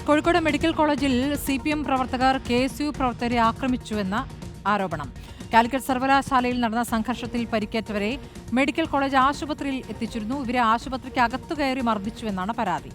Kozhikode medical കോളേജിൽ CPM പ്രവർത്തകർ KSU പ്രവർത്തകരെ ആക്രമിച്ചുവെന്ന ആരോപണം. കാലിക്കറ്റ് സർവകലാശാലയിൽ നടന്ന സംഘർഷത്തിൽ പരിക്കേറ്റവരെ മെഡിക്കൽ കോളേജ് ആശുപത്രിയിൽ എത്തിച്ചിരുന്നു. ഇവരെ ആശുപത്രിക്ക് അകത്തു കയറി മർദ്ദിച്ചുവെന്നാണ് പരാതി.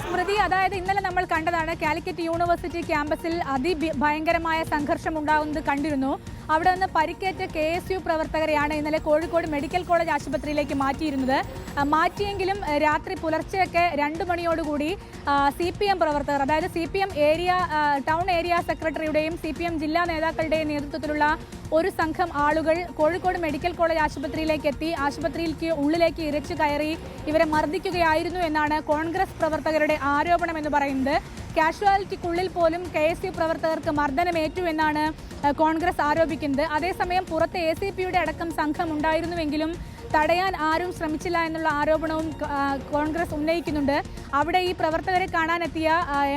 സ്മൃതി, അതായത് ഇന്നലെ നമ്മൾ കണ്ടതാണ് കാലിക്കറ്റ് യൂണിവേഴ്സിറ്റി ക്യാമ്പസിൽ അതിഭയങ്കരമായ സംഘർഷം ഉണ്ടാകുന്നത് കണ്ടിരുന്നു. അവിടെ നിന്ന് പരിക്കേറ്റ KSU പ്രവർത്തകരെയാണ് ഇന്നലെ കോഴിക്കോട് മെഡിക്കൽ കോളേജ് ആശുപത്രിയിലേക്ക് മാറ്റിയിരുന്നത്. മാറ്റിയെങ്കിലും രാത്രി പുലർച്ചെയൊക്കെ 2 മണിയോടുകൂടി CPM പ്രവർത്തകർ, അതായത് CPM ടൗൺ ഏരിയ സെക്രട്ടറിയുടെയും CPM ജില്ലാ നേതാക്കളുടെയും നേതൃത്വത്തിലുള്ള ഒരു സംഘം ആളുകൾ കോഴിക്കോട് മെഡിക്കൽ കോളേജ് ആശുപത്രിയിലേക്ക് എത്തി ആശുപത്രിയിലേക്ക് ഉള്ളിലേക്ക് ഇരച്ചു കയറി ഇവരെ മർദ്ദിക്കുകയായിരുന്നു എന്നാണ് കോൺഗ്രസ് പ്രവർത്തകരുടെ ആരോപണം എന്ന് പറയുന്നത്. കാഷ്വാലിറ്റിക്കുള്ളിൽ പോലും KSU പ്രവർത്തകർക്ക് മർദ്ദനമേറ്റു എന്നാണ് കോൺഗ്രസ് ആരോപിക്കുന്നത്. അതേസമയം പുറത്ത് ACPയുടെ അടക്കം സംഘം ഉണ്ടായിരുന്നുവെങ്കിലും തടയാൻ ആരും ശ്രമിച്ചില്ല എന്നുള്ള ആരോപണവും കോൺഗ്രസ് ഉന്നയിക്കുന്നുണ്ട്. അവിടെ ഈ പ്രവർത്തകരെ കാണാനെത്തിയ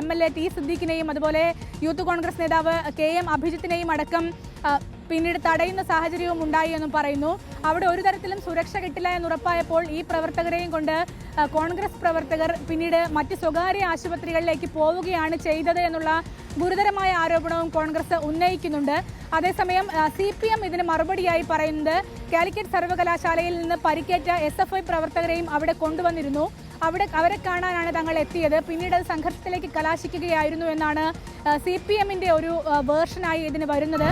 MLA T സിദ്ദീഖിനെയും അതുപോലെ യൂത്ത് കോൺഗ്രസ് നേതാവ് KM അഭിജിത്തിനെയും അടക്കം പിന്നീട് തടയുന്ന സാഹചര്യവും ഉണ്ടായി എന്നും പറയുന്നു. അവിടെ ഒരു തരത്തിലും സുരക്ഷ കിട്ടില്ല എന്നുറപ്പായപ്പോൾ ഈ പ്രവർത്തകരെയും കൊണ്ട് കോൺഗ്രസ് പ്രവർത്തകർ പിന്നീട് മറ്റ് സ്വകാര്യ ആശുപത്രികളിലേക്ക് പോവുകയാണ് ചെയ്തത് എന്നുള്ള ഗുരുതരമായ ആരോപണവും കോൺഗ്രസ് ഉന്നയിക്കുന്നുണ്ട്. അതേസമയം CPM ഇതിന് മറുപടിയായി പറയുന്നത് കാലിക്കറ്റ് സർവകലാശാലയിൽ നിന്ന് പരിക്കേറ്റ SFI പ്രവർത്തകരെയും അവിടെ കൊണ്ടുവന്നിരുന്നു. അവരെ കാണാനാണ് തങ്ങൾ എത്തിയത്. പിന്നീട് അത് സംഘർഷത്തിലേക്ക് കലാശിക്കുകയായിരുന്നു എന്നാണ് CPMന്റെ ഒരു വേർഷനായി ഇതിന് വരുന്നത്.